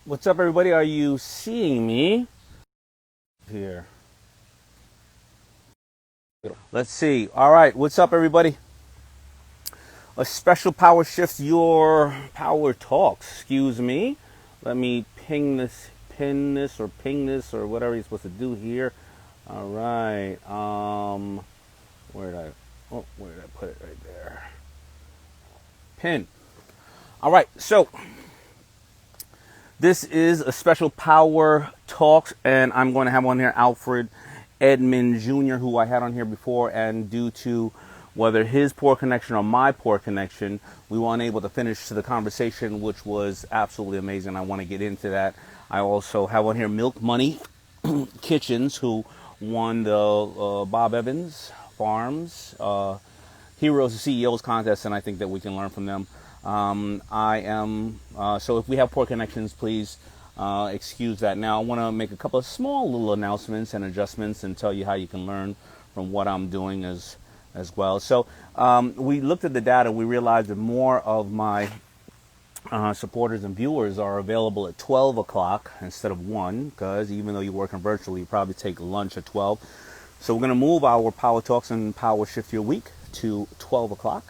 What's up, everybody? Are you seeing me here? Let's see. All right. What's up, everybody? A special power shift your power talks. Excuse me. Let me pin this, or ping this, or whatever you're supposed to do here. All right. Where did I put it? Right there. Pin. All right. So this is a special power talks, and I'm going to have on here Alfred Edmund Jr., who I had on here before, and due to whether his poor connection or my poor connection, we weren't able to finish the conversation, which was absolutely amazing. I want to get into that. I also have on here Milk Money Kitchens, who won the Bob Evans Farms Heroes and CEOs contest, and I think that we can learn from them. So if we have poor connections, please excuse that. Now, I want to make a couple of small little announcements and adjustments and tell you how you can learn from what I'm doing as well. So we looked at the data and we realized that more of my supporters and viewers are available at 12 o'clock instead of 1, because even though you're working virtually, you probably take lunch at 12. So we're going to move our Power Talks and Power Shift Your Week to 12 o'clock.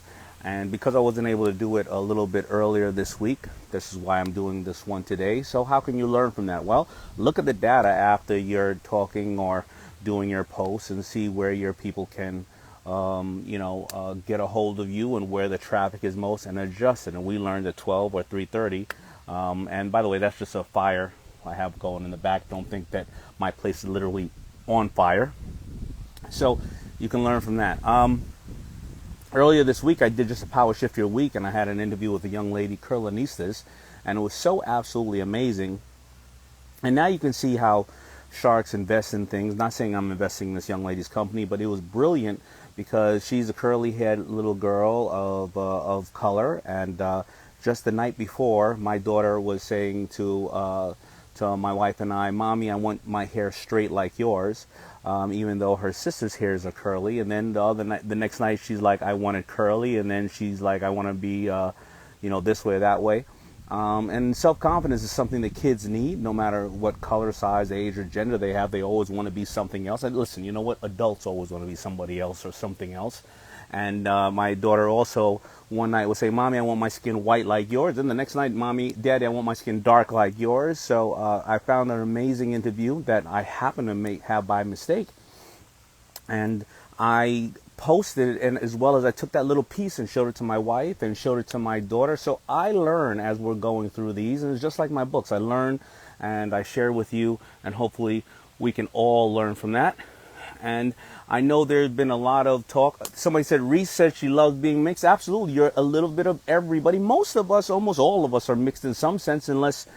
And because I wasn't able to do it a little bit earlier this week, this is why I'm doing this one today. So how can you learn from that? Well, look at the data after you're talking or doing your posts and see where your people can, get a hold of you and where the traffic is most, and adjust it. And we learned at 12 or 3:30. And by the way, that's just a fire I have going in the back. Don't think that my place is literally on fire. So you can learn from that. Earlier this week, I did just a Power Shift Your Week, and I had an interview with a young lady, Curlinistas, and it was so absolutely amazing. And now you can see how sharks invest in things. Not saying I'm investing in this young lady's company, but it was brilliant because she's a curly-haired little girl of color, and just the night before, my daughter was saying to my wife and I, "Mommy, I want my hair straight like yours." Even though her sister's hairs are curly. And then the next night, she's like, "I want it curly," and then she's like, "I want to be, this way or that way." And self-confidence is something that kids need, no matter what color, size, age, or gender they have. They always want to be something else. And listen, you know what? Adults always want to be somebody else or something else. And my daughter also one night would say, "Mommy, I want my skin white like yours." And the next night, "Mommy, Daddy, I want my skin dark like yours." So I found an amazing interview that I happened to have by mistake. And I posted it, and as well as I took that little piece and showed it to my wife and showed it to my daughter. So I learn as we're going through these, and it's just like my books. I learn and I share with you, and hopefully we can all learn from that. And I know there's been a lot of talk. Somebody said, Reese said she loves being mixed. Absolutely. You're a little bit of everybody. Most of us, almost all of us, are mixed in some sense, unless,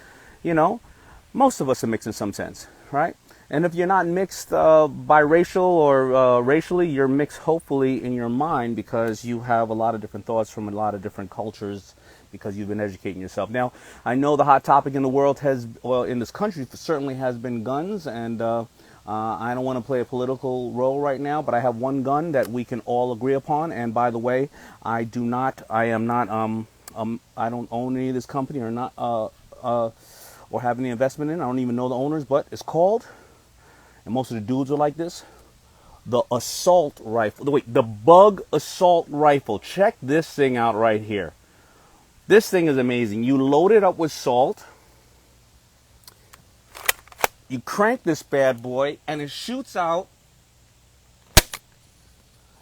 most of us are mixed in some sense, right? And if you're not mixed biracial or racially, you're mixed hopefully in your mind, because you have a lot of different thoughts from a lot of different cultures, because you've been educating yourself. Now, I know the hot topic in the world in this country certainly has been guns, and I don't want to play a political role right now, but I have one gun that we can all agree upon. And by the way, I don't own any of this company or have any investment in. I don't even know the owners, but it's called, and most of the dudes are like this, the assault rifle. Wait, the bug assault rifle. Check this thing out right here. This thing is amazing. You load it up with salt. You crank this bad boy, and it shoots out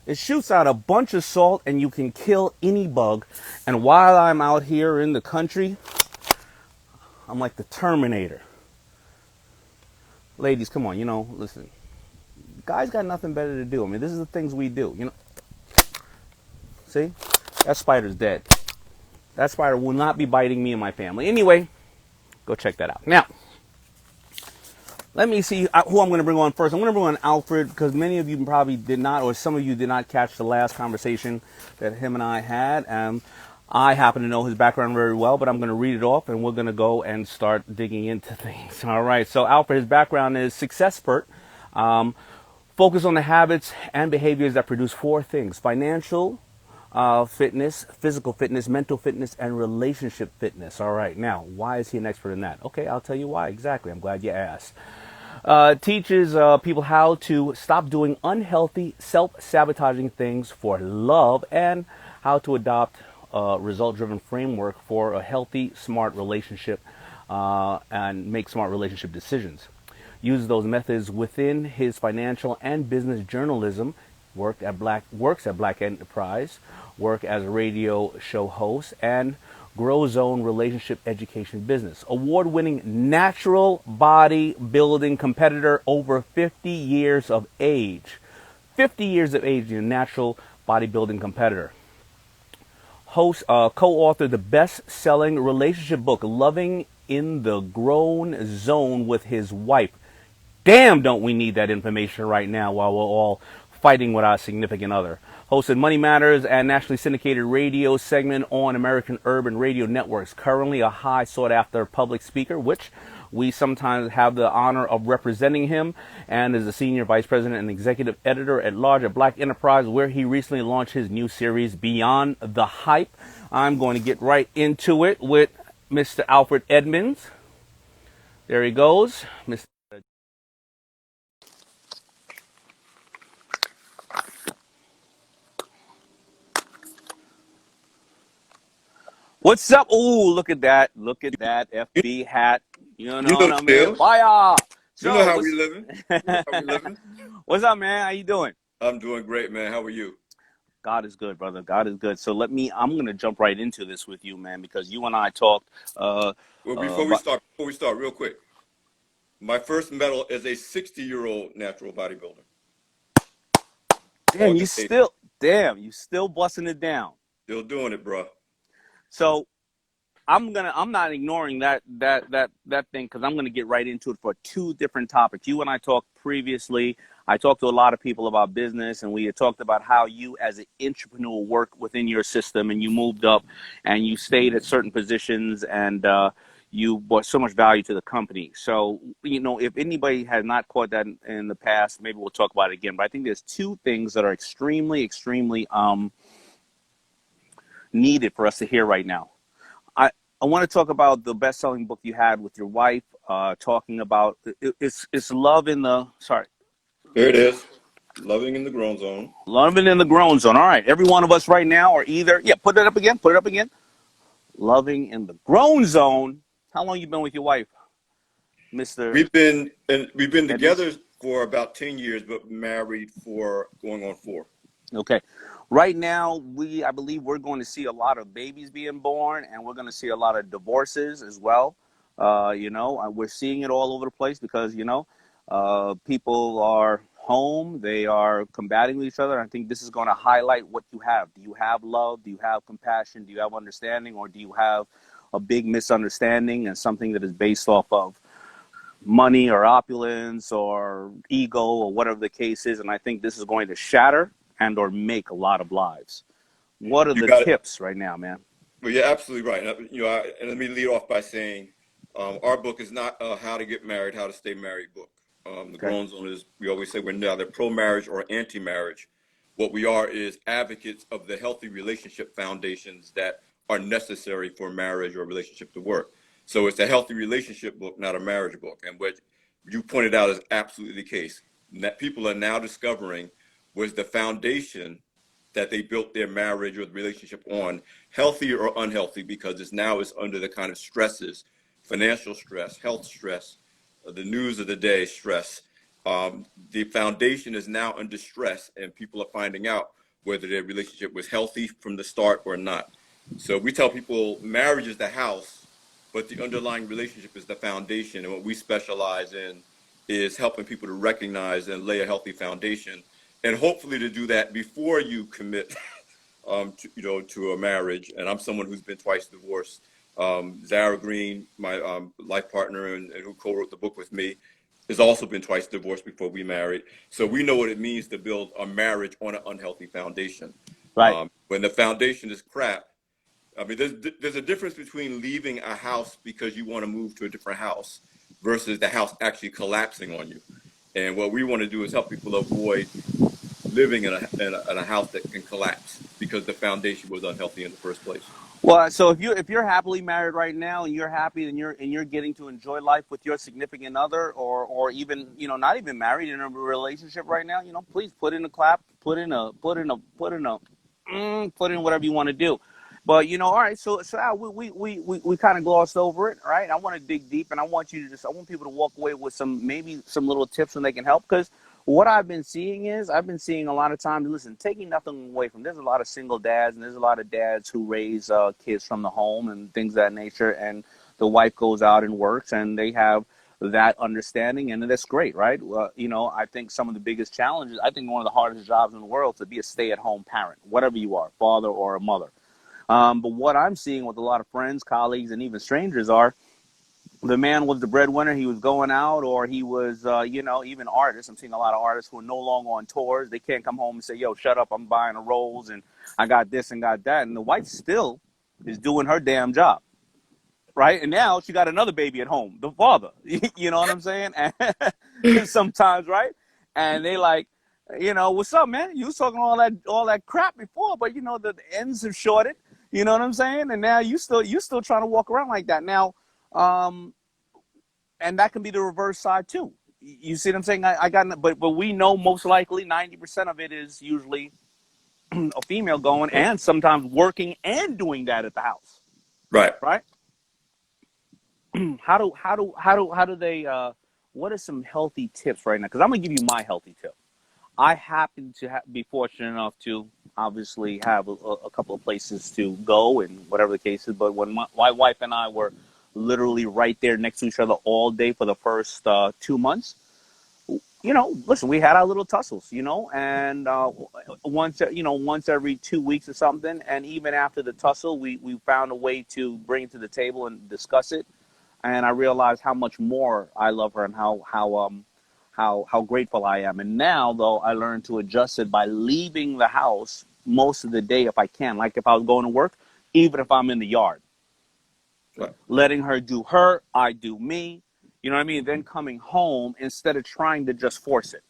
a bunch of salt, and you can kill any bug. And while I'm out here in the country, I'm like the Terminator. Ladies, come on, listen. Guys got nothing better to do. I mean, this is the things we do, See? That spider's dead. That spider will not be biting me and my family. Anyway, go check that out. Now, let me see who I'm going to bring on first. I'm going to bring on Alfred, because many of you probably did not, or some of you did not catch the last conversation that him and I had. I happen to know his background very well, but I'm going to read it off, and we're going to go and start digging into things. All right. So Alfred, his background is successpert. Focus on the habits and behaviors that produce 4 things: financial, fitness, physical fitness, mental fitness, and relationship fitness. All right, now, why is he an expert in that? Okay, I'll tell you why exactly. I'm glad you asked. Teaches people how to stop doing unhealthy, self-sabotaging things for love and how to adopt a result-driven framework for a healthy, smart relationship and make smart relationship decisions. Uses those methods within his financial and business journalism. Works at Black Enterprise, work as a radio show host, and Grow Zone relationship education business. Award-winning natural bodybuilding competitor, over 50 years of age. 50 years of age, a natural bodybuilding competitor. Co-authored the best-selling relationship book, Loving in the Grown Zone, with his wife. Damn, don't we need that information right now while we're all fighting with our significant other. Hosted Money Matters and nationally syndicated radio segment on American Urban Radio Networks. Currently a high sought-after public speaker, which we sometimes have the honor of representing him, and is a senior vice president and executive editor at large at Black Enterprise, where he recently launched his new series, Beyond the Hype. I'm going to get right into it with Mr. Alfred Edmonds. There he goes. Mr. What's up? Ooh, look at that. Look at that FB hat. You know what I mean? Fire! You know how we living. You know how we living. What's up, man? How you doing? I'm doing great, man. How are you? God is good, brother. God is good. So I'm going to jump right into this with you, man, because you and I talked. Well, before we start, real quick. My first medal is a 60-year-old natural bodybuilder. Damn, you still busting it down. Still doing it, bro. So I'm not ignoring that thing, because I'm gonna get right into it for two different topics. You and I talked previously. I talked to a lot of people about business, and we had talked about how you as an entrepreneur work within your system, and you moved up and you stayed at certain positions, and you brought so much value to the company. So, if anybody has not caught that in the past, maybe we'll talk about it again. But I think there's two things that are extremely needed for us to hear right now. I want to talk about the best-selling book you had with your wife, talking about it's love in the Here it is. Loving in the Grown Zone. Loving in the Grown Zone. All right, every one of us right now are either put it up again. Loving in the Grown Zone. How long you been with your wife, Mr.? We've been together for about 10 years, but married for going on 4. Okay. Right now, I believe we're going to see a lot of babies being born, and we're going to see a lot of divorces as well. We're seeing it all over the place because, people are home. They are combating with each other. I think this is going to highlight what you have. Do you have love? Do you have compassion? Do you have understanding? Or do you have a big misunderstanding and something that is based off of money or opulence or ego or whatever the case is? And I think this is going to shatter and or make a lot of lives. What are the tips right now, man? Well, you're absolutely right. And let me lead off by saying our book is not a how to get married, how to stay married book. The Grown Zone is, we always say we're neither pro-marriage or anti-marriage. What we are is advocates of the healthy relationship foundations that are necessary for marriage or relationship to work. So it's a healthy relationship book, not a marriage book. And what you pointed out is absolutely the case. That people are now discovering was the foundation that they built their marriage or the relationship on, healthy or unhealthy, because it's under the kind of stresses, financial stress, health stress, the news of the day stress. The foundation is now under stress, and people are finding out whether their relationship was healthy from the start or not. So we tell people marriage is the house, but the underlying relationship is the foundation. And what we specialize in is helping people to recognize and lay a healthy foundation, and hopefully to do that before you commit to a marriage. And I'm someone who's been twice divorced. Zara Green, my life partner and who co-wrote the book with me, has also been twice divorced before we married. So we know what it means to build a marriage on an unhealthy foundation. Right. When the foundation is crap, I mean, there's a difference between leaving a house because you want to move to a different house versus the house actually collapsing on you. And what we want to do is help people avoid living in a house that can collapse. because the foundation was unhealthy in the first place. Well, so if you're happily married right now and you're happy and you're getting to enjoy life with your significant other, or even, not even married, in a relationship right now, please put in a clap, put in whatever you want to do. But all right, so Al, we kind of glossed over it, right? I want to dig deep, and I want people to walk away with maybe some little tips when they can help, because what I've been seeing a lot of times, listen, taking nothing away from, there's a lot of single dads, and there's a lot of dads who raise kids from the home and things of that nature, and the wife goes out and works, and they have that understanding, and that's great, right? I think some of the biggest challenges, I think one of the hardest jobs in the world is to be a stay-at-home parent, whatever you are, father or a mother. But what I'm seeing with a lot of friends, colleagues, and even strangers are, the man was the breadwinner. He was going out, or he was, even artists. I'm seeing a lot of artists who are no longer on tours. They can't come home and say, yo, shut up, I'm buying a Rolls, and I got this and got that. And the wife still is doing her damn job, right? And now she got another baby at home, the father. You know what I'm saying? And sometimes, right? And they like, what's up, man? You was talking all that crap before, but the ends have shorted. You know what I'm saying? And now you still trying to walk around like that now. And that can be the reverse side too. You see what I'm saying? But we know most likely 90% of it is usually a female going and sometimes working and doing that at the house. Right. Right. How do they? What are some healthy tips right now? Because I'm gonna give you my healthy tip. I happen to be fortunate enough to obviously have a couple of places to go and whatever the case is. But when my wife and I were literally right there next to each other all day for the first 2 months, listen, we had our little tussles, and once every 2 weeks or something. And even after the tussle, we found a way to bring it to the table and discuss it. And I realized how much more I love her and how grateful I am. And now, though, I learned to adjust it by leaving the house most of the day if I can. Like if I was going to work, even if I'm in the yard. Right. Letting her do her, I do me. You know what I mean? Then coming home instead of trying to just force it.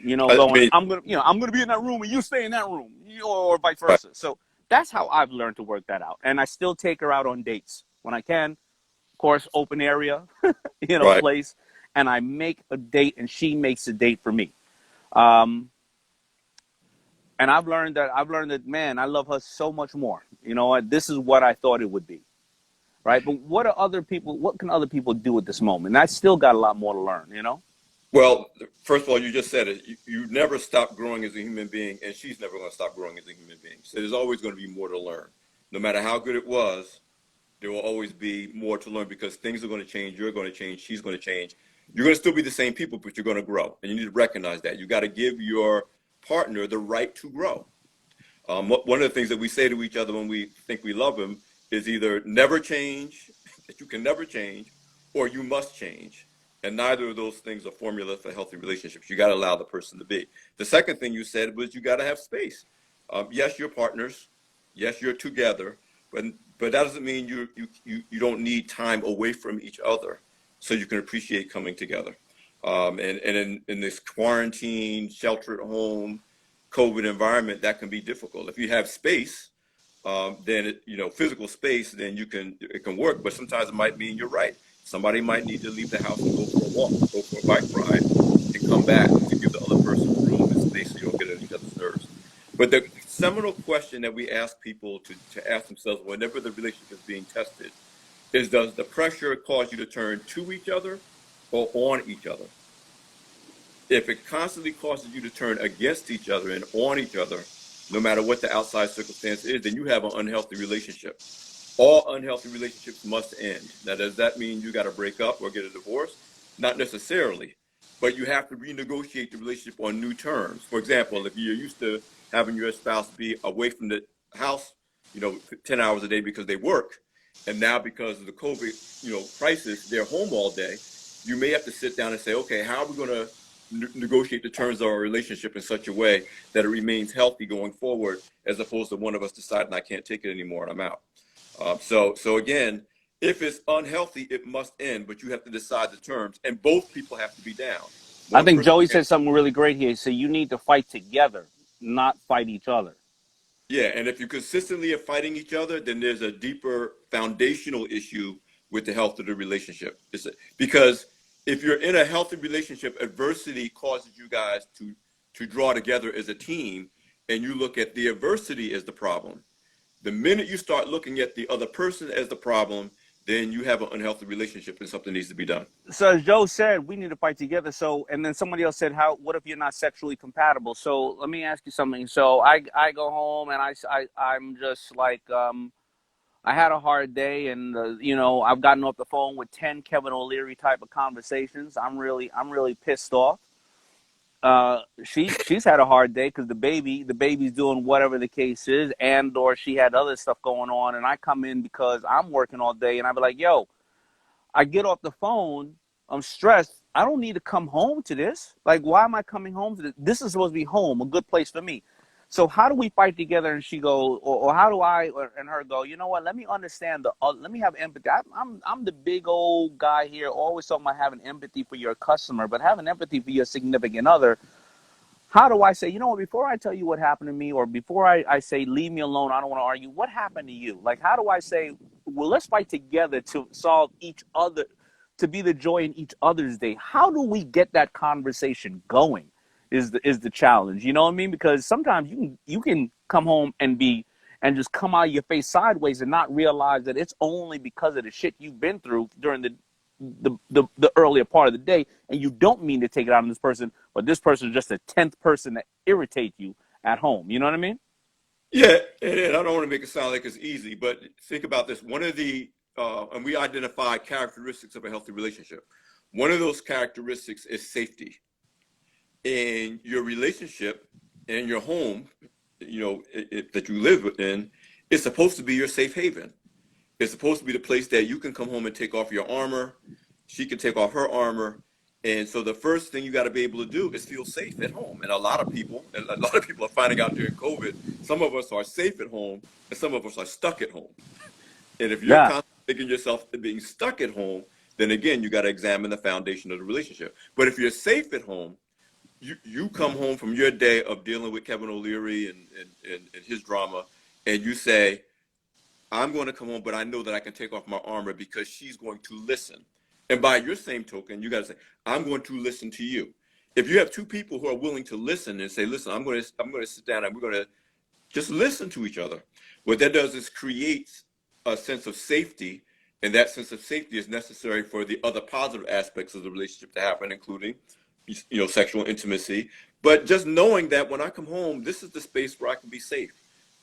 I'm gonna be in that room and you stay in that room, or vice versa. Right. So that's how I've learned to work that out. And I still take her out on dates when I can. Of course, open area, Right. place. And I make a date and she makes a date for me. And I've learned that, man, I love her so much more. This is what I thought it would be. Right. But what can other people do at this moment? And I still got a lot more to learn, Well, first of all, you just said it. You never stop growing as a human being, and she's never going to stop growing as a human being. So there's always going to be more to learn. No matter how good it was, there will always be more to learn because things are going to change. You're going to change. She's going to change. You're going to still be the same people, but you're going to grow. And you need to recognize that. You got to give your partner the right to grow. One of the things that we say to each other when we think we love them is either never change, that you can never change, or you must change. And neither of those things are formula for healthy relationships. You got to allow the person to be. The second thing you said was you got to have space. Yes, you're partners. Yes, you're together. But that doesn't mean you don't need time away from each other so you can appreciate coming together. And in this quarantine, shelter at home, COVID environment, that can be difficult. If you have space, then physical space, then it can work. But sometimes it might mean you're right. Somebody might need to leave the house and go for a walk, go for a bike ride, and come back to give the other person room and space so you don't get on each other's nerves. But the seminal question that we ask people to ask themselves whenever the relationship is being tested is, does the pressure cause you to turn to each other or on each other? If it constantly causes you to turn against each other and on each other, no matter what the outside circumstance is, then you have an unhealthy relationship. All unhealthy relationships must end. Now, does that mean you got to break up or get a divorce? Not necessarily, but you have to renegotiate the relationship on new terms. For example, if you're used to having your spouse be away from the house, 10 hours a day because they work, and now because of the COVID, crisis, they're home all day, you may have to sit down and say, okay, how are we going to negotiate the terms of our relationship in such a way that it remains healthy going forward, as opposed to one of us deciding I can't take it anymore and I'm out. So again, if it's unhealthy, it must end, but you have to decide the terms, and both people have to be down. I think Joey said something really great here. So you need to fight together, not fight each other. Yeah, and if you consistently are fighting each other, then there's a deeper foundational issue with the health of the relationship. Because if you're in a healthy relationship, adversity causes you guys to draw together as a team, and you look at the adversity as the problem. The minute you start looking at the other person as the problem, then you have an unhealthy relationship and something needs to be done. So as Joe said, we need to fight together. So, and then somebody else said, what if you're not sexually compatible? So let me ask you something. So I go home and I'm just like, I had a hard day, and I've gotten off the phone with 10 Kevin O'Leary type of conversations. I'm really pissed off. She's had a hard day because the baby's doing whatever the case is, and or she had other stuff going on, and I come in because I'm working all day, and I be like, yo, I get off the phone, I'm stressed. I don't need to come home to this. Like, why am I coming home to this? This is supposed to be home, a good place for me. So how do we fight together? And she go, or how do I and her go, you know what? Let me understand let me have empathy. I'm the big old guy here, always talking about having empathy for your customer, but having empathy for your significant other. How do I say, you know what, before I tell you what happened to me, or before I say, leave me alone, I don't want to argue, what happened to you? Like, how do I say, well, let's fight together to solve each other, to be the joy in each other's day? How do we get that conversation going is the challenge. You know what I mean? Because sometimes you can come home and just come out of your face sideways and not realize that it's only because of the shit you've been through during the earlier part of the day, and you don't mean to take it out on this person, but this person is just a 10th person that irritate you at home. You know what I mean? Yeah, and I don't want to make it sound like it's easy, but think about this. One of the, and we identify characteristics of a healthy relationship. One of those characteristics is safety. In your relationship and your home, that you live within, it's supposed to be your safe haven. It's supposed to be the place that you can come home and take off your armor. She can take off her armor. And so the first thing you got to be able to do is feel safe at home. And a lot of people are finding out during COVID, some of us are safe at home and some of us are stuck at home. And if you're constantly thinking yourself being stuck at home, then again, you got to examine the foundation of the relationship. But if you're safe at home, you come home from your day of dealing with Kevin O'Leary and his drama, and you say, I'm going to come home, but I know that I can take off my armor because she's going to listen. And by your same token, you got to say, I'm going to listen to you. If you have two people who are willing to listen and say, listen, I'm going to sit down and we're going to just listen to each other. What that does is creates a sense of safety, and that sense of safety is necessary for the other positive aspects of the relationship to happen, including sexual intimacy. But just knowing that when I come home, this is the space where I can be safe.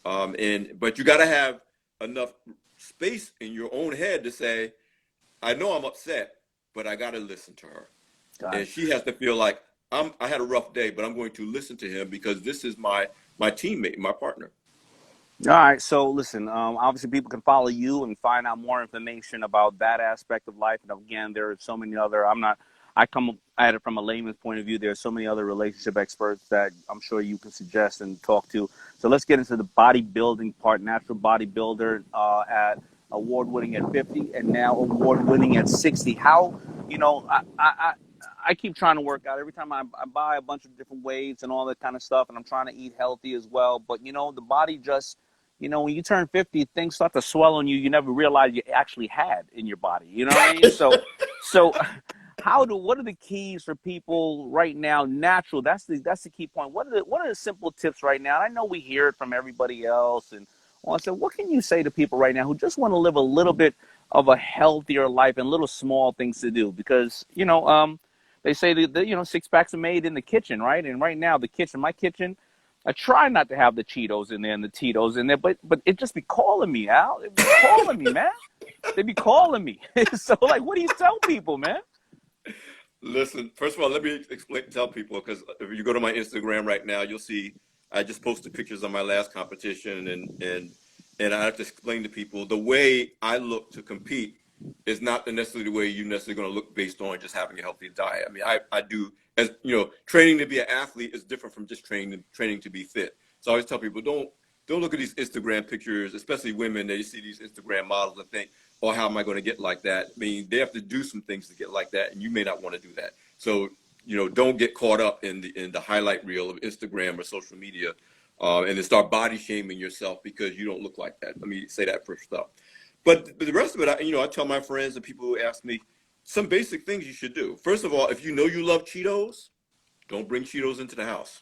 But you got to have enough space in your own head to say, I know I'm upset, but I got to listen to her. And she has to feel like I had a rough day, but I'm going to listen to him because this is my teammate, my partner. All right. So listen, obviously people can follow you and find out more information about that aspect of life. And again, there are so many other, I come at it from a layman's point of view. There are so many other relationship experts that I'm sure you can suggest and talk to. So let's get into the bodybuilding part. Natural bodybuilder at award-winning at 50 and now award-winning at 60. How, I keep trying to work out. Every time I buy a bunch of different weights and all that kind of stuff, and I'm trying to eat healthy as well. But, the body just, when you turn 50, things start to swell on you. You never realize you actually had in your body. You know what I mean? So what are the keys for people right now? Natural. That's the key point. What are the simple tips right now? I know we hear it from everybody else, and so what can you say to people right now who just want to live a little bit of a healthier life and little small things to do? Because they say that six packs are made in the kitchen, right? And right now my kitchen, I try not to have the Cheetos in there and the Tito's in there, but it just be calling me, Al. It be calling me, man. They be calling me. So like, what do you tell people, man? Listen, first of all, let me tell people, because if you go to my Instagram right now, you'll see I just posted pictures of my last competition, and I have to explain to people the way I look to compete is not necessarily the way you're necessarily going to look based on just having a healthy diet. I mean, I do, as training to be an athlete is different from just training to be fit. So I always tell people, don't look at these Instagram pictures, especially women, that you see these Instagram models and think, oh, how am I going to get like that? I mean, they have to do some things to get like that, and you may not want to do that. So, don't get caught up in the highlight reel of Instagram or social media. and then start body shaming yourself because you don't look like that. Let me say that first up. But the rest of it, I tell my friends and people who ask me some basic things you should do. First of all, if you know you love Cheetos, don't bring Cheetos into the house.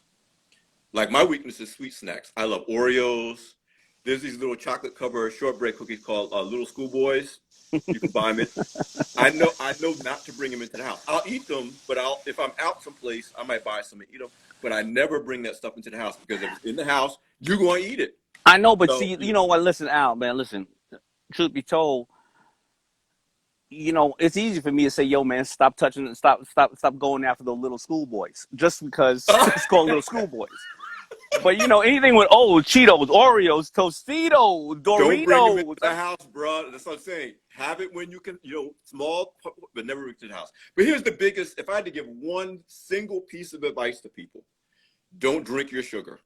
Like my weakness is sweet snacks. I love Oreos. There's these little chocolate covered shortbread cookies called Little Schoolboys. You can buy them. I know not to bring them into the house. I'll eat them, but if I'm out someplace, I might buy some and eat them. But I never bring that stuff into the house because if it's in the house, you're going to eat it. I know, but see, you know what? Listen, Al, man, listen. Truth be told, it's easy for me to say, "Yo, man, stop touching, stop going after the little schoolboys," just because it's called little schoolboys. But anything with Cheetos, Oreos, Tostitos, Doritos. Don't bring them into the house, bro. That's what I'm saying. Have it when you can, small, but never bring it to the house. But here's the biggest. If I had to give one single piece of advice to people, don't drink your sugar.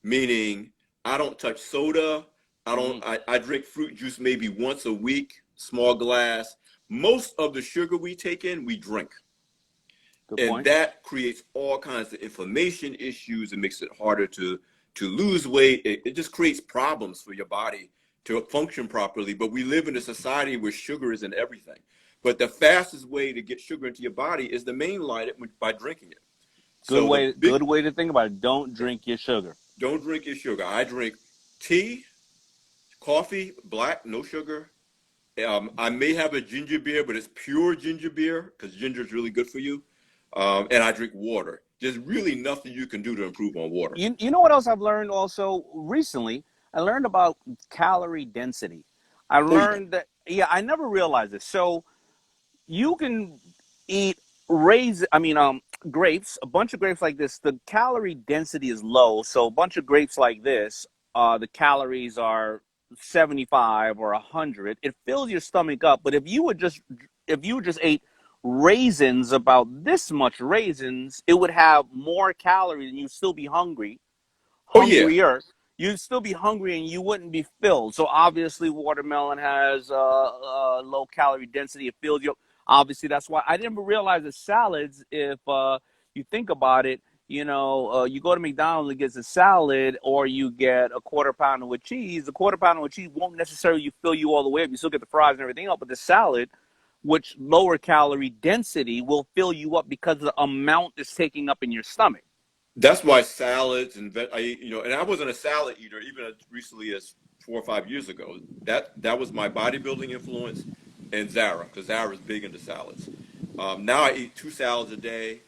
Meaning, I don't touch soda. I drink fruit juice maybe once a week, small glass. Most of the sugar we take in, we drink. Good point. That creates all kinds of inflammation issues. It makes it harder to lose weight. It just creates problems for your body to function properly. But we live in a society where sugar is in everything. But the fastest way to get sugar into your body is to mainline it by drinking it. Good way to think about it. Don't drink your sugar. Don't drink your sugar. I drink tea, coffee, black, no sugar. I may have a ginger beer, but it's pure ginger beer because ginger is really good for you. And I drink water. There's really nothing you can do to improve on water. You know what else I've learned also recently? I learned about calorie density. I learned that, I never realized this. So you can eat grapes, a bunch of grapes like this. The calorie density is low. So a bunch of grapes like this, the calories are 75 or 100. It fills your stomach up. But if you just ate raisins, about this much raisins, it would have more calories and you'd still be hungrier. You'd still be hungry and you wouldn't be filled. So obviously watermelon has low calorie density. It fills you up. Obviously that's why I didn't realize that salads, if you think about it, you go to McDonald's and get a salad, or you get a quarter pounder with cheese. The quarter pounder with cheese won't necessarily fill you all the way up. You still get the fries and everything else, but the salad, which lower calorie density, will fill you up because the amount is taking up in your stomach. That's why salads and I wasn't a salad eater even as recently as 4 or 5 years ago. That was my bodybuilding influence and Zara, because Zara is big into salads. Now I eat 2 salads a day.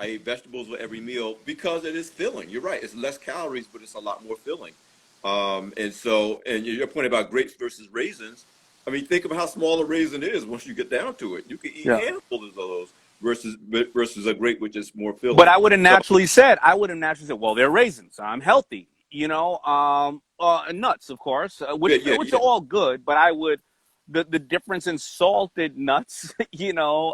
I eat vegetables with every meal because it is filling. You're right. It's less calories, but it's a lot more filling. And your point about grapes versus raisins, I mean, think of how small a raisin is once you get down to it. You can eat handfuls of those versus a grape, which is more filling. But I would have naturally said, well, they're raisins. I'm healthy, nuts, of course, which are all good. But I would, the difference in salted nuts,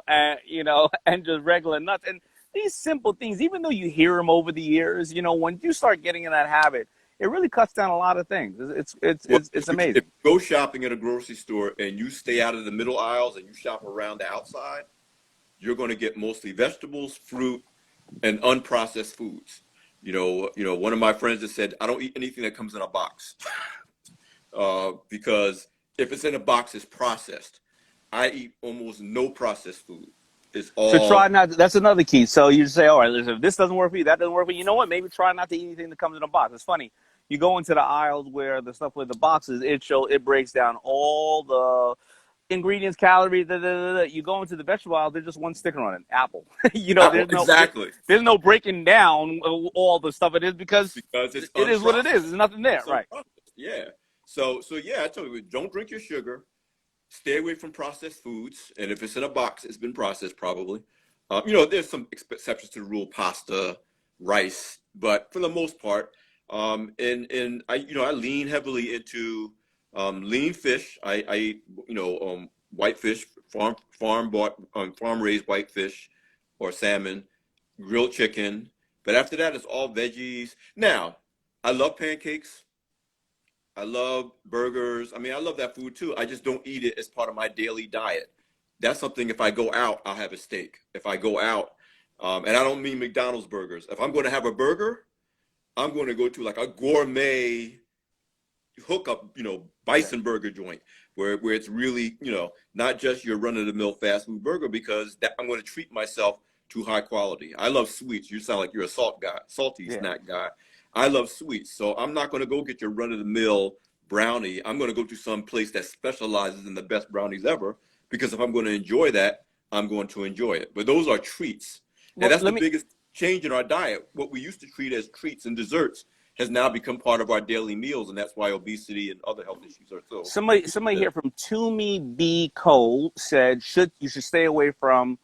and just regular nuts, and these simple things, even though you hear them over the years, when you start getting in that habit, it really cuts down a lot of things. It's amazing. If you go shopping at a grocery store and you stay out of the middle aisles and you shop around the outside, you're going to get mostly vegetables, fruit, and unprocessed foods. One of my friends has said, I don't eat anything that comes in a box because if it's in a box, it's processed. I eat almost no processed food. It's all. So try not. That's another key. So you say, all right, listen, if this doesn't work for you, that doesn't work for you. You know what? Maybe try not to eat anything that comes in a box. It's funny. You go into the aisles where the stuff with the boxes, it breaks down all the ingredients, calories. You go into the vegetable aisle, there's just one sticker on it, apple. There's no breaking down all the stuff. It is because it is what it is. There's nothing there, right? Yeah. So I tell you, don't drink your sugar. Stay away from processed foods, and if it's in a box, it's been processed probably. There's some exceptions to the rule: pasta, rice, but for the most part, and I lean heavily into lean fish. I eat white fish, farm raised white fish or salmon, grilled chicken. But after that, it's all veggies. Now, I love pancakes. I love burgers. I mean, I love that food too. I just don't eat it as part of my daily diet. That's something, if I go out, I'll have a steak. If I go out, and I don't mean McDonald's burgers. If I'm going to have a burger, I'm going to go to like a gourmet hookup, bison burger joint where it's really, not just your run-of-the-mill fast food burger, because I'm going to treat myself to high quality. I love sweets. You sound like you're a salty Yeah. snack guy. I love sweets. So I'm not going to go get your run-of-the-mill brownie. I'm going to go to some place that specializes in the best brownies ever, because if I'm going to enjoy that, I'm going to enjoy it. But those are treats. Well, And that's the biggest change in our diet. What we used to treat as treats and desserts has now become part of our daily meals, and that's why obesity and other health issues are so. Somebody here from Toomey B. Cole said you should stay away from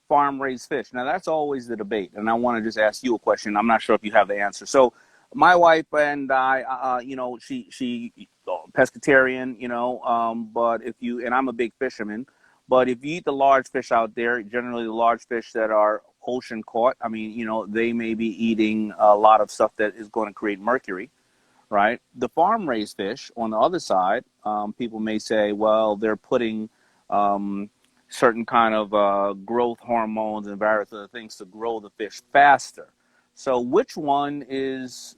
farm-raised fish. Now, that's always the debate, and I want to just ask you a question. I'm not sure if you have the answer. So my wife and I, she pescatarian, but and I'm a big fisherman, but if you eat the large fish out there, generally the large fish that are ocean caught, I mean, they may be eating a lot of stuff that is going to create mercury, right? The farm-raised fish, on the other side, people may say, well, they're putting certain kind of growth hormones and various other things to grow the fish faster. So which one is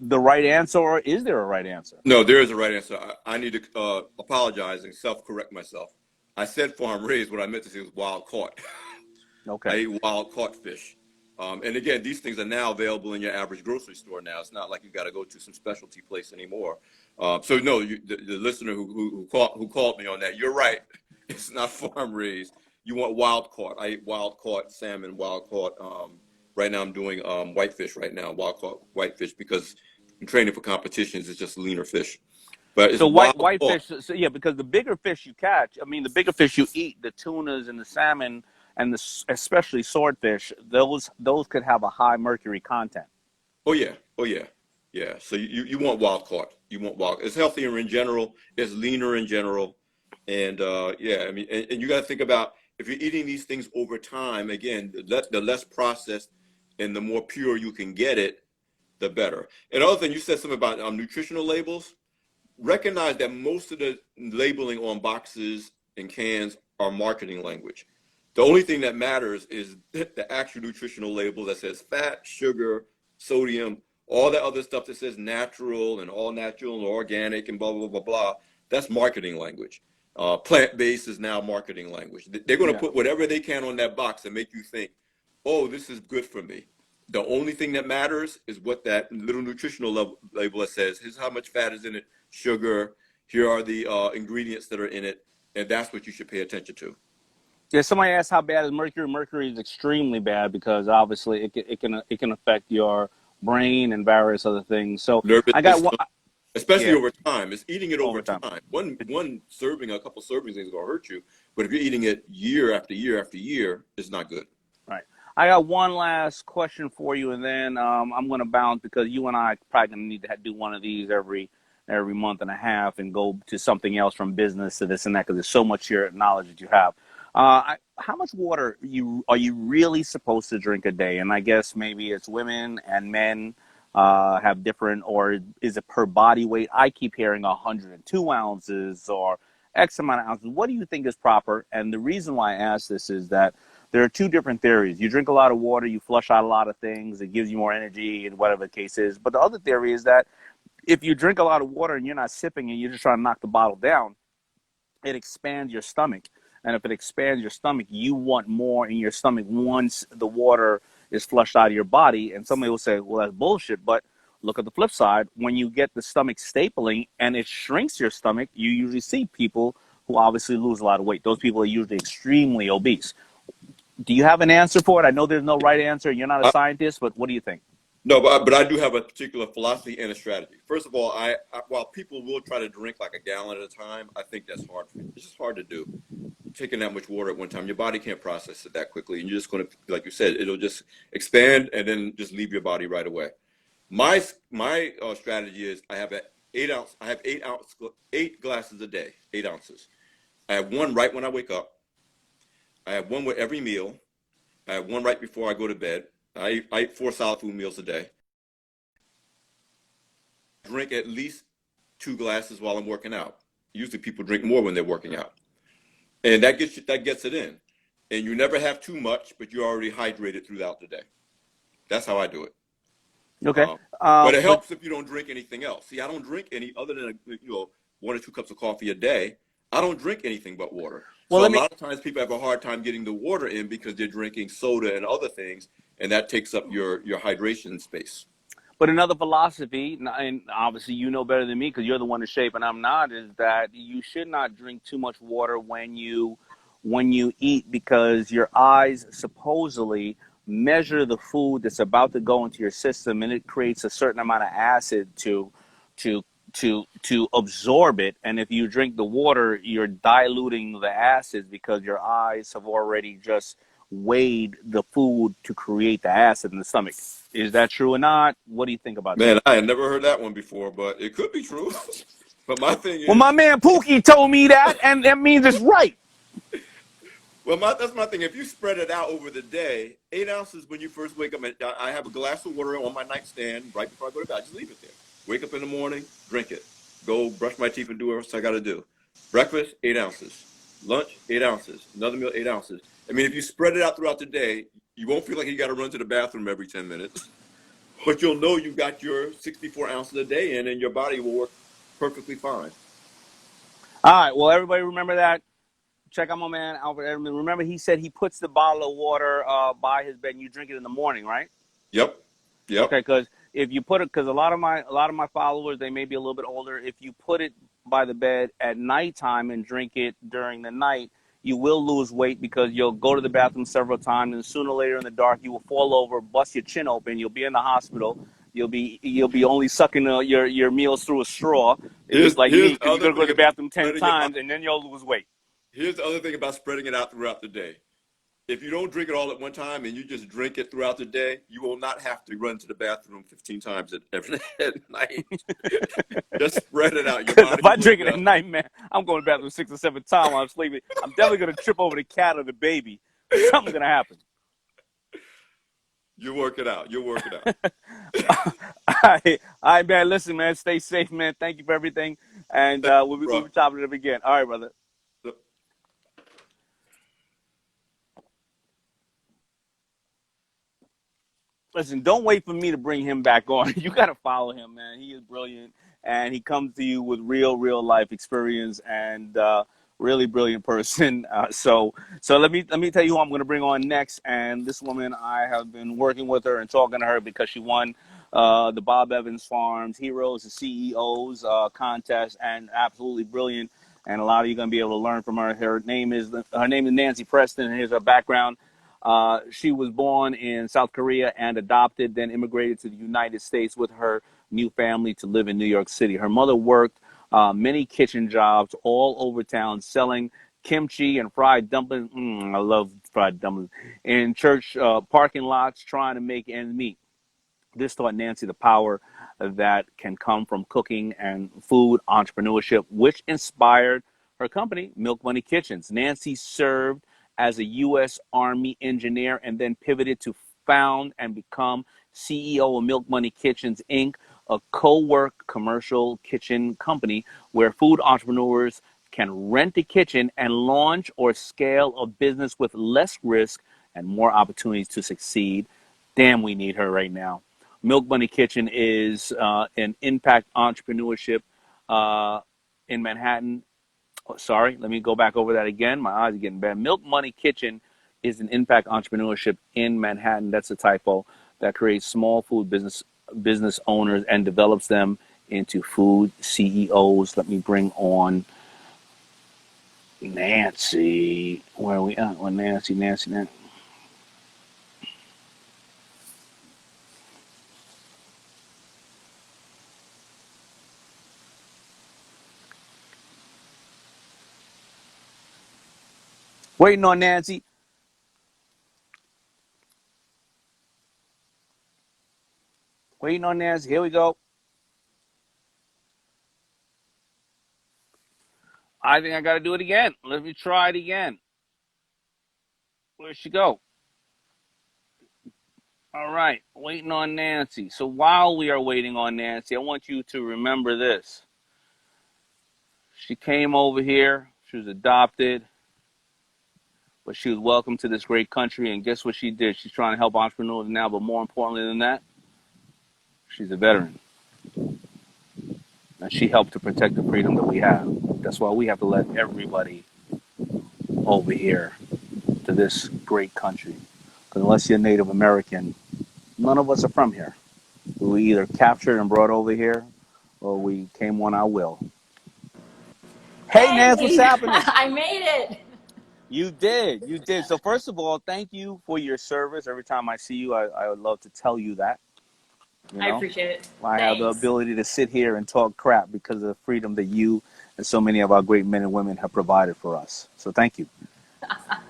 the right answer, or is there a right answer? No, there is a right answer. I need to apologize and self-correct myself. I said farm-raised. What I meant to say was wild-caught. Okay. I eat wild-caught fish. And again, these things are now available in your average grocery store now. It's not like you got to go to some specialty place anymore. So no, the listener who called me on that, you're right. It's not farm-raised. You want wild-caught. I eat wild-caught salmon, wild-caught. Right now I'm doing whitefish right now, wild-caught whitefish, because I'm training for competitions. It's just leaner fish. But it's So wild whitefish, so yeah, because the bigger fish you catch, I mean, the bigger fish you eat, the tunas and the salmon and especially swordfish, those could have a high mercury content. Oh yeah, oh yeah, yeah. So you want wild caught. You want wild. It's healthier in general. It's leaner in general, and yeah. I mean, and you got to think about, if you're eating these things over time. Again, the less processed and the more pure you can get it, the better. And other thing, you said something about nutritional labels. Recognize that most of the labeling on boxes and cans are marketing language. The only thing that matters is the actual nutritional label that says fat, sugar, sodium, all that other stuff that says natural and all natural and organic and blah, blah, blah, blah. That's marketing language. Plant-based is now marketing language. They're going to put whatever they can on that box and make you think, oh, this is good for me. The only thing that matters is what that little nutritional label that says, here's how much fat is in it, sugar, here are the ingredients that are in it, and that's what you should pay attention to. Yeah, somebody asked how bad is mercury. Mercury is extremely bad because obviously it can affect your brain and various other things. So Nervous I got system, one. especially Yeah, over time. It's eating it over over time. time. One serving, a couple servings is going to hurt you, but if you're eating it year after year after year, it's not good. Right. I got one last question for you, and then I'm going to bounce, because you and I probably going to need to do one of these every month and a half and go to something else, from business to this and that, because there's so much here knowledge that you have. How much water are you really supposed to drink a day? And I guess maybe it's women and men have different, or is it per body weight? I keep hearing 102 ounces or X amount of ounces. What do you think is proper? And the reason why I ask this is that there are two different theories. You drink a lot of water, you flush out a lot of things, it gives you more energy and whatever the case is. But the other theory is that if you drink a lot of water and you're not sipping and you're just trying to knock the bottle down, it expands your stomach. And if it expands your stomach, you want more in your stomach once the water is flushed out of your body. And somebody will say, well, that's bullshit. But look at the flip side. When you get the stomach stapling and it shrinks your stomach, you usually see people who obviously lose a lot of weight. Those people are usually extremely obese. Do you have an answer for it? I know there's no right answer. You're not a scientist, but what do you think? No, but I do have a particular philosophy and a strategy. First of all, I while people will try to drink like a gallon at a time, I think that's hard. It's just hard to do. Taking that much water at one time, your body can't process it that quickly, and you're just going to, like you said, it'll just expand and then just leave your body right away. My strategy is I have eight glasses a day, 8 ounces. I have one right when I wake up. I have one with every meal. I have one right before I go to bed. I eat 4 solid food meals a day. Drink at least 2 glasses while I'm working out. Usually people drink more when they're working out. And that gets it in. And you never have too much, but you're already hydrated throughout the day. That's how I do it. Okay. But it But helps if you don't drink anything else. See, I don't drink any other than 1 or 2 cups of coffee a day. I don't drink anything but water. well, So a let me. lot of times people have a hard time getting the water in because they're drinking soda and other things, and that takes up your hydration space. But another philosophy, and obviously you know better than me because you're the one in shape and I'm not, is that you should not drink too much water when you eat because your eyes supposedly measure the food that's about to go into your system and it creates a certain amount of acid to to absorb it. And if you drink the water, you're diluting the acids because your eyes have already just weighed the food to create the acid in the stomach. Is that true or not? What do you think about that? Man, I had never heard that one before, but it could be true. But my thing Well, my is, man Pookie told me that, and that means it's right. well, that's my thing. If you spread it out over the day, 8 ounces when you first wake up. I have a glass of water on my nightstand right before I go to bed. I just leave it there. Wake up in the morning, drink it. Go brush my teeth and do what else I got to do. Breakfast, 8 ounces. Lunch, 8 ounces. Another meal, 8 ounces. I mean, if you spread it out throughout the day, you won't feel like you got to run to the bathroom every 10 minutes. But you'll know you got your 64 ounces a day in, and your body will work perfectly fine. All right. Well, everybody remember that. Check out my man Alfred Edmund. Remember, he said he puts the bottle of water by his bed, and you drink it in the morning, right? Yep. Yep. Okay, because if you put it, because a lot of my followers, they may be a little bit older. If you put it by the bed at nighttime and drink it during the night, you will lose weight because you'll go to the bathroom several times, and sooner or later in the dark, you will fall over, bust your chin open. You'll be in the hospital. You'll be only sucking your meals through a straw. If you're like Here's me, the because you're other gonna go to thing the about bathroom 10 spreading it out. times, and then you'll lose weight. Here's the other thing about spreading it out throughout the day. If you don't drink it all at one time and you just drink it throughout the day, you will not have to run to the bathroom 15 times at night. Just spread it out. Your Because if body I will drink it at adjust. night, man, I'm going to the bathroom 6 or 7 times while I'm sleeping. I'm definitely going to trip over the cat or the baby. Something's going to happen. You work it out. You'll work it out. All right, man. Listen, man. Stay safe, man. Thank you for everything. And Thank we'll you, be, we'll bro. be chopping it up again. All right, brother. Listen, don't wait for me to bring him back on. You got to follow him, man. He is brilliant, and he comes to you with real life experience and really brilliant person. So let me tell you who I'm going to bring on next. And this woman, I have been working with her and talking to her because she won the Bob Evans Farms Heroes and CEOs contest, and absolutely brilliant. And a lot of you are going to be able to learn from her. Her name is Nancy Preston, and here's her background. She was born in South Korea and adopted, then immigrated to the United States with her new family to live in New York City. Her mother worked many kitchen jobs all over town selling kimchi and fried dumplings. I love fried dumplings. In church parking lots trying to make ends meet. This taught Nancy the power that can come from cooking and food entrepreneurship, which inspired her company, Milk Money Kitchens. Nancy served as a U.S. Army engineer and then pivoted to found and become CEO of Milk Money Kitchens, Inc., a co-work commercial kitchen company where food entrepreneurs can rent a kitchen and launch or scale a business with less risk and more opportunities to succeed. Damn, we need her right now. Milk Money Kitchen is an impact entrepreneurship in Manhattan. Oh, sorry, let me go back over that again. My eyes are getting bad. Milk Money Kitchen is an impact entrepreneurship in Manhattan. That's a typo. That creates small food business owners and develops them into food CEOs. Let me bring on Nancy. Where are we at? Well, Nancy. Waiting on Nancy. Waiting on Nancy. Here we go. I think I got to do it again. Let me try it again. Where'd she go? All right, waiting on Nancy. So while we are waiting on Nancy, I want you to remember this. She came over here. She was adopted, but she was welcomed to this great country. And guess what she did? She's trying to help entrepreneurs now, but more importantly than that, She's a veteran, and she helped to protect the freedom that we have. That's why we have to let everybody over here to this great country. Because unless you're Native American, none of us are from here. We were either captured and brought over here, or we came on our will. Hey, Nance, what's Hey, happening? I made it. You did. You did. So first of all, thank you for your service. Every time I see you, I would love to tell you that. You I know, appreciate it. I have the Thanks. ability to sit here and talk crap because of the freedom that you and so many of our great men and women have provided for us. So thank you.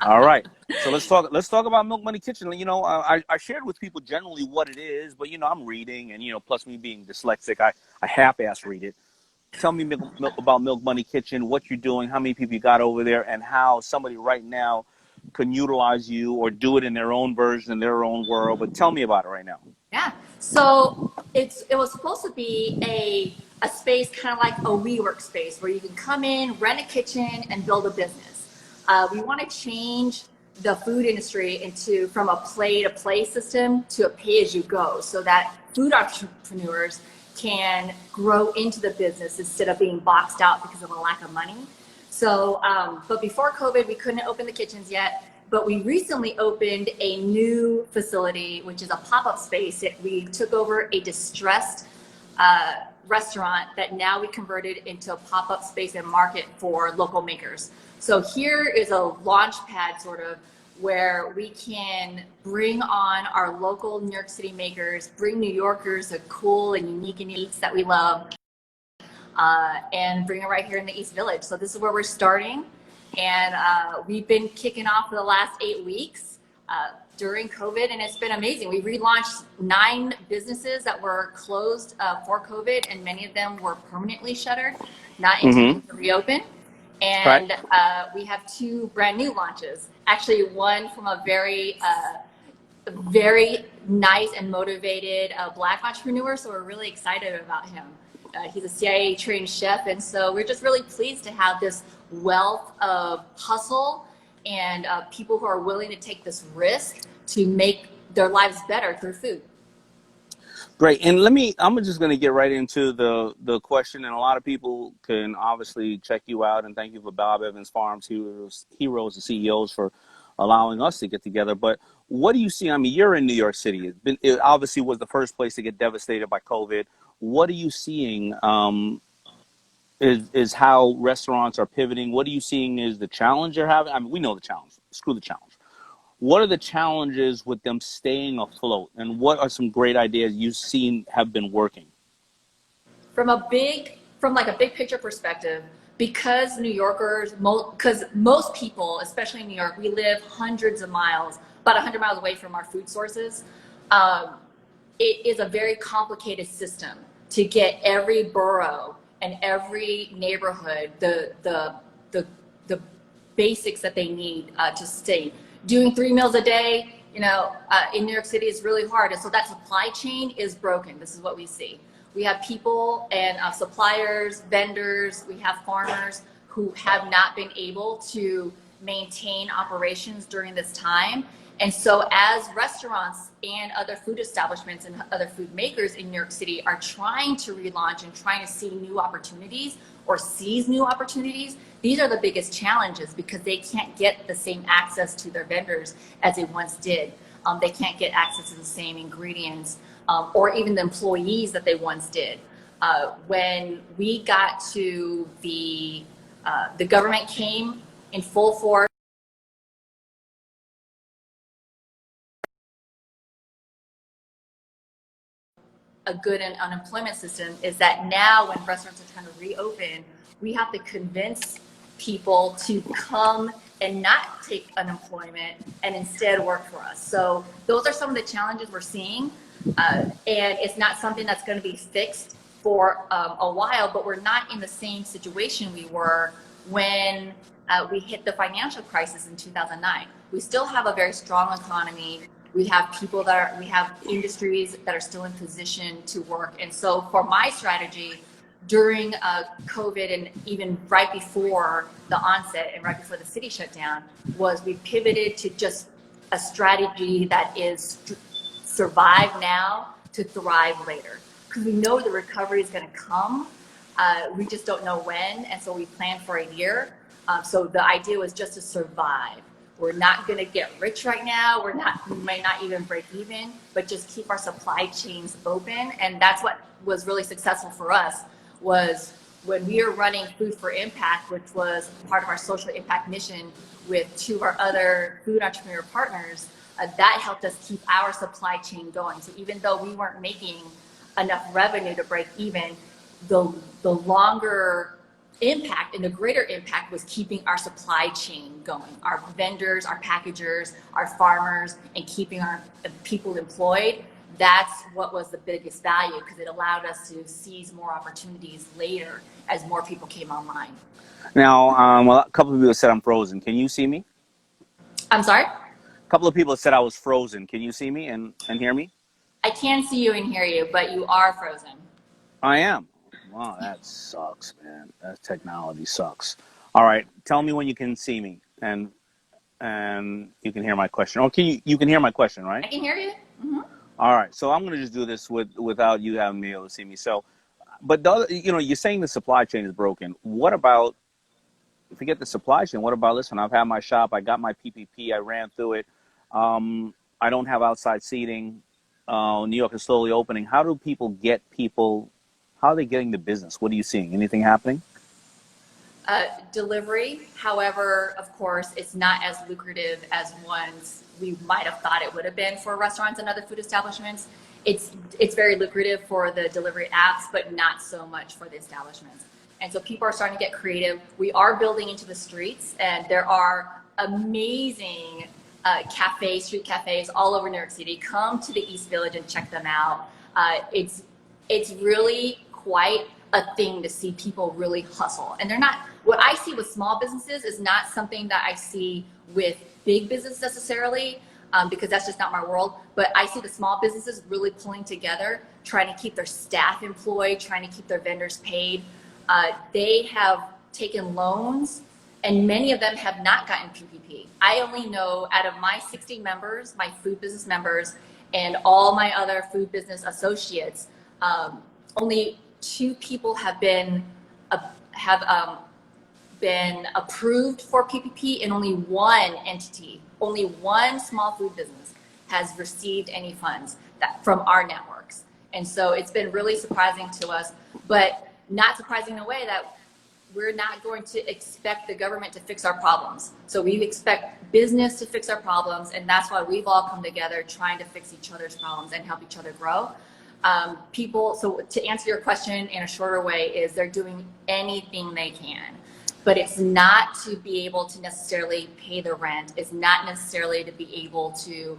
All right. So let's talk. Let's talk about Milk Money Kitchen. You know, I shared with people generally what it is, but you know, I'm reading, and you know, plus me being dyslexic, I half-ass read it. Tell me about Milk Money Kitchen, what you're doing, how many people you got over there, and how somebody right now can utilize you or do it in their own version, in their own world. But tell me about it right now. Yeah. So it was supposed to be a space kind of like a WeWork space where you can come in, rent a kitchen, and build a business. We want to change the food industry into from a play-to-play system to a pay-as-you-go, so that food entrepreneurs can grow into the business instead of being boxed out because of a lack of money. So, but before COVID, we couldn't open the kitchens yet. But we recently opened a new facility, which is a pop-up space. We took over a distressed restaurant that now we converted into a pop-up space and market for local makers. So here is a launch pad sort of where we can bring on our local New York City makers, bring New Yorkers the cool and unique and eats that we love, and bring it right here in the East Village. So this is where we're starting. And we've been kicking off for the last 8 weeks during COVID, and it's been amazing. We relaunched 9 businesses that were closed for COVID, and many of them were permanently shuttered, not intending to reopen. Right. And we have 2 brand new launches. Actually, one from a very nice and motivated Black entrepreneur, so we're really excited about him. He's a CIA trained chef, and so we're just really pleased to have this wealth of hustle and people who are willing to take this risk to make their lives better through food. Great. And I'm just going to get right into the question. And a lot of people can obviously check you out. And thank you for Bob Evans Farms Heroes and CEOs for allowing us to get together. But what do you see? I mean, you're in New York City. It obviously was the first place to get devastated by COVID. What are you seeing is how restaurants are pivoting? What are you seeing is the challenge you're having? I mean, we know the challenge. Screw the challenge. What are the challenges with them staying afloat? And what are some great ideas you've seen have been working? From like a big picture perspective, because New Yorkers, because most people, especially in New York, we live hundreds of miles, about 100 miles away from our food sources. It is a very complicated system to get every borough and every neighborhood the basics that they need to stay. Doing 3 meals a day, in New York City is really hard, and so that supply chain is broken. This is what we see. We have people and suppliers, vendors, we have farmers who have not been able to maintain operations during this time. And so as restaurants and other food establishments and other food makers in New York City are trying to relaunch and trying to see new opportunities or seize new opportunities, these are the biggest challenges because they can't get the same access to their vendors as they once did. They can't get access to the same ingredients or even the employees that they once did. When we got to the government came in full force. A good unemployment system is that now when restaurants are trying to reopen, we have to convince people to come and not take unemployment and instead work for us. So those are some of the challenges we're seeing. And it's not something that's going to be fixed for a while, but we're not in the same situation we were when we hit the financial crisis in 2009. We still have a very strong economy. We have we have industries that are still in position to work. And so for my strategy during COVID and even right before the onset and right before the city shut down was we pivoted to just a strategy that is survive now to thrive later. because we know the recovery is going to come. We just don't know when, and so we plan for a year. So the idea was just to survive. We're not going to get rich right now. We may not even break even, but just keep our supply chains open. And that's what was really successful for us, was when we were running Food for Impact, which was part of our social impact mission with 2 of our other food entrepreneur partners, that helped us keep our supply chain going. So even though we weren't making enough revenue to break even, the longer impact and the greater impact was keeping our supply chain going, our vendors, our packagers, our farmers, and keeping our people employed. That's what was the biggest value, because it allowed us to seize more opportunities later as more people came online. Now, well, a couple of people said I'm frozen. Can you see me? I'm sorry? A couple of people said I was frozen. Can you see me and hear me? I can see you and hear you, but you are frozen. I am. Wow, that sucks, man. That technology sucks. All right, tell me when you can see me and you can hear my question. Or you can hear my question, right? I can hear you. Mm-hmm. All right, so I'm gonna just do this without you having me able to see me. So, but the other, you're saying the supply chain is broken. What about, forget the supply chain? What about, listen, I've had my shop, I got my PPP, I ran through it. I don't have outside seating. New York is slowly opening. How do people get people? How are they getting the business? What are you seeing? Anything happening? Delivery. However, of course, it's not as lucrative as once we might have thought it would have been for restaurants and other food establishments. It's very lucrative for the delivery apps, but not so much for the establishments. And so people are starting to get creative. We are building into the streets, and there are amazing street cafes all over New York City. Come to the East Village and check them out. It's really quite a thing to see people really hustle. And they're not, what I see with small businesses is not something that I see with big business necessarily, because that's just not my world. But I see the small businesses really pulling together, trying to keep their staff employed, trying to keep their vendors paid. They have taken loans, and many of them have not gotten PPP. I only know, out of my 60 members, my food business members, and all my other food business associates, only 2 people have been approved for PPP, and only 1 entity, only 1 small food business has received any funds from our networks. And so it's been really surprising to us, but not surprising in a way that we're not going to expect the government to fix our problems. So we expect business to fix our problems, and that's why we've all come together trying to fix each other's problems and help each other grow. So to answer your question in a shorter way, is they're doing anything they can, but it's not to be able to necessarily pay the rent. It's not necessarily to be able to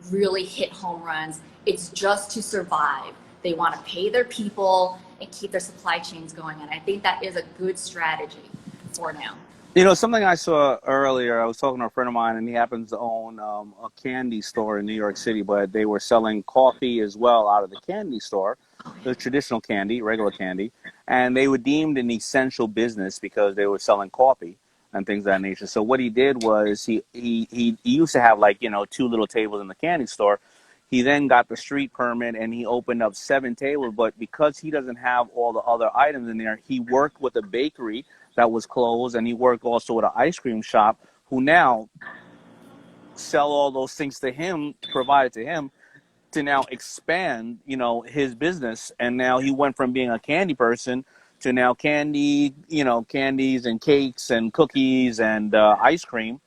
really hit home runs. It's just to survive. They want to pay their people and keep their supply chains going. And I think that is a good strategy for now. Something I saw earlier, I was talking to a friend of mine, and he happens to own a candy store in New York City, but they were selling coffee as well out of the candy store, the traditional candy, regular candy, and they were deemed an essential business because they were selling coffee and things of that nature. So what he did was he used to have 2 little tables in the candy store. He then got the street permit and he opened up 7 tables, but because he doesn't have all the other items in there, he worked with a bakery that was closed, and he worked also with an ice cream shop who now sell all those things to him, provided to him, to now expand, his business. And now he went from being a candy person to now candies and cakes and cookies and ice cream.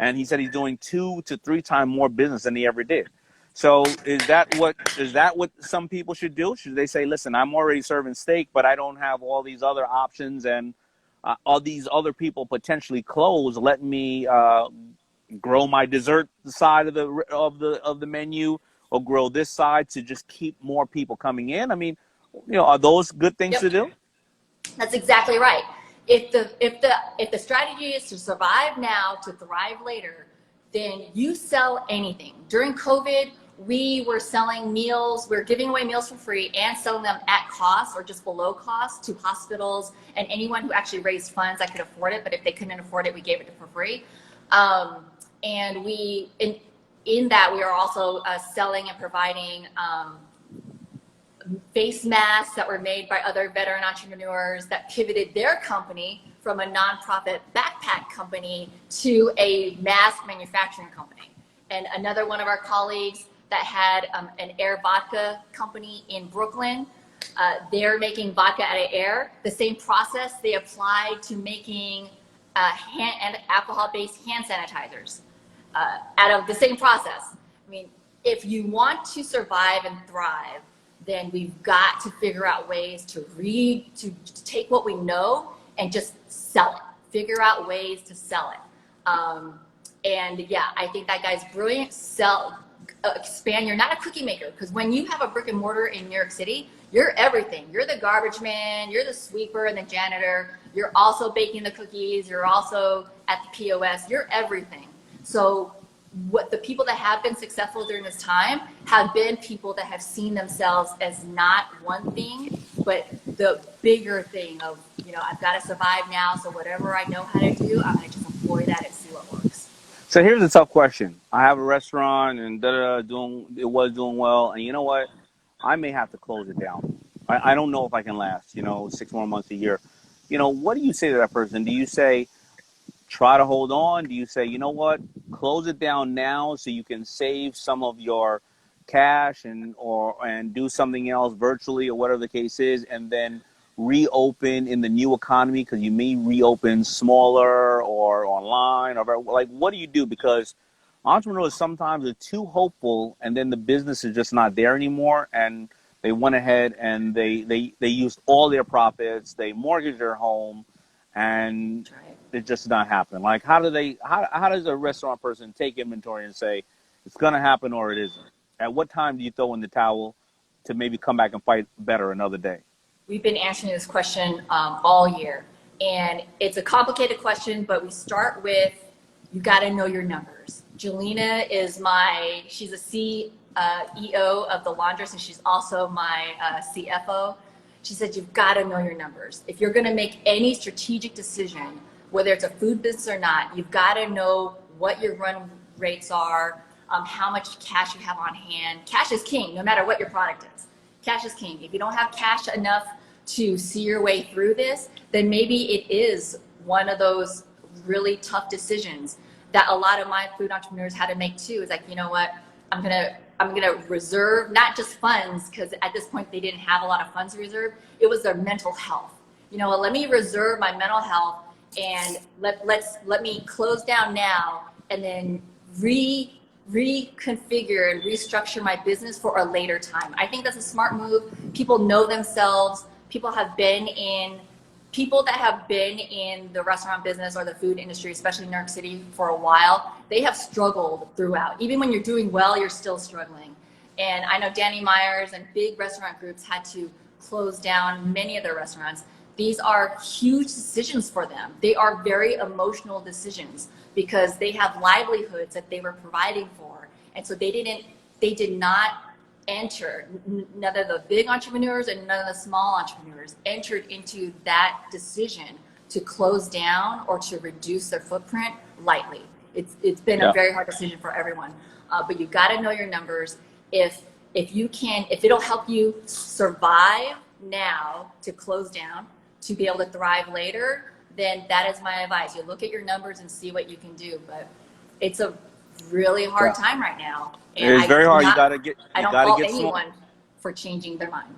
And he said he's doing 2 to 3 times more business than he ever did. So is that what some people should do? Should they say, listen, I'm already serving steak, but I don't have all these other options, and all these other people potentially close. Let me grow my dessert side of the menu, or grow this side to just keep more people coming in. I mean, are those good things to do? That's exactly right. If the strategy is to survive now to thrive later, then you sell anything. During COVID, we were selling meals, we were giving away meals for free and selling them at cost or just below cost to hospitals and anyone who actually raised funds that could afford it. But if they couldn't afford it, we gave it for free. And in that, we are also selling and providing face masks that were made by other veteran entrepreneurs that pivoted their company from a nonprofit backpack company to a mask manufacturing company. And another one of our colleagues that had an air vodka company in Brooklyn, they're making vodka out of air. The same process they applied to making and alcohol-based hand sanitizers out of the same process. I mean, if you want to survive and thrive, then we've got to figure out ways to take what we know and just sell it. Figure out ways to sell it. And yeah, I think that guy's brilliant. Expand. You're not a cookie maker, because when you have a brick and mortar in New York City, you're everything. You're the garbage man, you're the sweeper and the janitor. You're also baking the cookies. You're also at the POS. You're everything. So what the people that have been successful during this time have been people that have seen themselves as not one thing, but the bigger thing of, I've got to survive now. So whatever I know how to do, I'm going to just employ that and see what works. So here's a tough question. I have a restaurant and it was doing well. And you know what? I may have to close it down. I don't know if I can last, 6 more months, a year. What do you say to that person? Do you say, try to hold on? Do you say, you know what, close it down now so you can save some of your cash and do something else virtually or whatever the case is, and then reopen in the new economy, because you may reopen smaller or online, or like, what do you do? Because entrepreneurs sometimes are too hopeful, and then the business is just not there anymore, and they went ahead and they used all their profits, they mortgaged their home, and it just not happen. Like, how does a restaurant person take inventory and say it's going to happen or it isn't? At what time do you throw in the towel to maybe come back and fight better another day? We've been answering this question all year, and it's a complicated question, but we start with, you got to know your numbers. Jelena is she's a CEO of the laundress, and she's also my CFO. She said, you've got to know your numbers. If you're going to make any strategic decision, whether it's a food business or not, you've got to know what your run rates are, how much cash you have on hand. Cash is king, no matter what your product is. Cash is king. If you don't have cash enough to see your way through this, then maybe it is one of those really tough decisions that a lot of my food entrepreneurs had to make too. Is like, you know what, I'm gonna reserve not just funds, because at this point they didn't have a lot of funds to reserve. It was their mental health. Let me reserve my mental health and let me close down now, and then reconfigure and restructure my business for a later time. I think that's a smart move. People know themselves. People that have been in the restaurant business or the food industry, especially in New York City, for a while, they have struggled throughout. Even when you're doing well, you're still struggling. And I know Danny Myers and big restaurant groups had to close down many of their restaurants. These are huge decisions for them. They are very emotional decisions, because they have livelihoods that they were providing for. And so they did not enter, none of the big entrepreneurs and none of the small entrepreneurs entered into that decision to close down or to reduce their footprint lightly. It's been a very hard decision for everyone. But you got to know your numbers. If it'll help you survive now to close down, to be able to thrive later, then that is my advice. You look at your numbers and see what you can do. But it's a really hard time right now. And it's very hard. I don't fault anyone for changing their mind.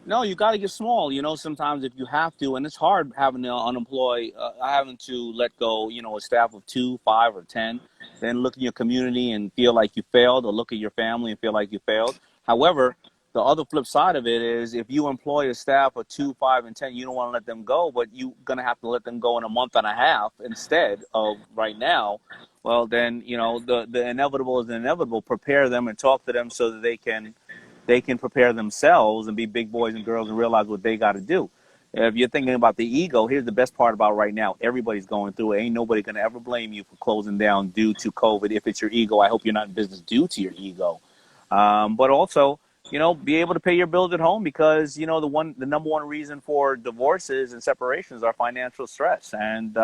No, you got to get small. Sometimes if you have to, and it's hard having to let go, a staff of 2, 5, or 10, then look at your community and feel like you failed, or look at your family and feel like you failed. However, the other flip side of it is, if you employ a staff of 2, 5, and 10, you don't want to let them go, but you're going to have to let them go in a month and a half instead of right now. Well, then, the inevitable is inevitable. Prepare them and talk to them so that they can prepare themselves and be big boys and girls and realize what they got to do. If you're thinking about the ego, here's the best part about right now. Everybody's going through it. Ain't nobody going to ever blame you for closing down due to COVID. If it's your ego, I hope you're not in business due to your ego. But also, be able to pay your bills at home, because, the number one reason for divorces and separations are financial stress. And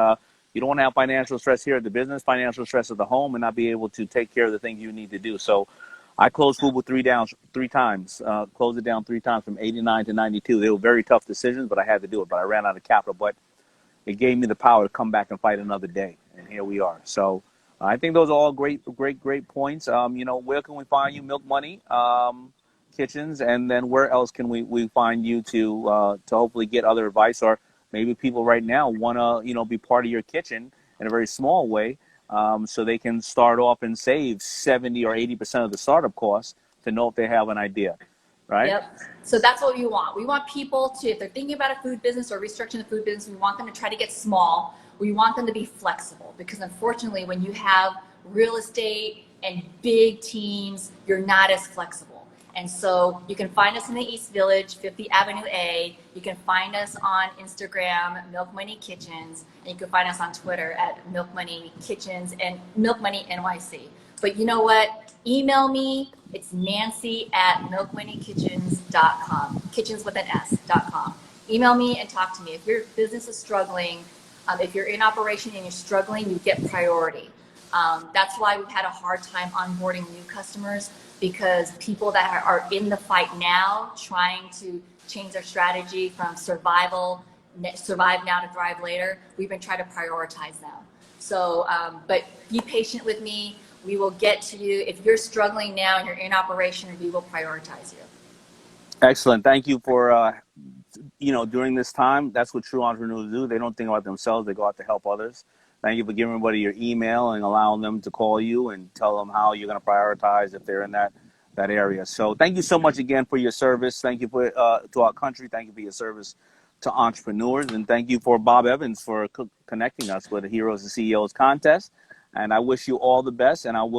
you don't want to have financial stress here at the business, financial stress at the home, and not be able to take care of the things you need to do. So I closed Fubu three times, closed it down 3 times from 89 to 92. They were very tough decisions, but I had to do it. But I ran out of capital. But it gave me the power to come back and fight another day. And here we are. So I think those are all great points. Where can we find you? Milk Money Kitchens. And then where else can we find you to hopefully get other advice, or maybe people right now want to, be part of your kitchen in a very small way, so they can start off and save 70 or 80% of the startup costs to know if they have an idea, right? Yep. So that's what we want. We want people to, if they're thinking about a food business or restructuring the food business, we want them to try to get small. We want them to be flexible, because unfortunately, when you have real estate and big teams, you're not as flexible. And so you can find us in the East Village, 50th Avenue A. You can find us on Instagram, Milk Money Kitchens, and you can find us on Twitter at Milk Money Kitchens and Milk Money NYC. But you know what? Email me. It's nancy@milkmoneykitchens.com. Kitchens with an S.com. Email me and talk to me. If your business is struggling, if you're in operation and you're struggling, you get priority. That's why we've had a hard time onboarding new customers, because people that are in the fight now, trying to change their strategy from survive now to thrive later, we've been trying to prioritize them. So, but be patient with me. We will get to you. If you're struggling now and you're in operation, we will prioritize you. Excellent. Thank you for, during this time, that's what true entrepreneurs do. They don't think about themselves. They go out to help others. Thank you for giving everybody your email and allowing them to call you and tell them how you're going to prioritize if they're in that area. So thank you so much again for your service. Thank you to our country. Thank you for your service to entrepreneurs. And thank you for Bob Evans for connecting us with the Heroes and CEOs contest. And I wish you all the best. And I will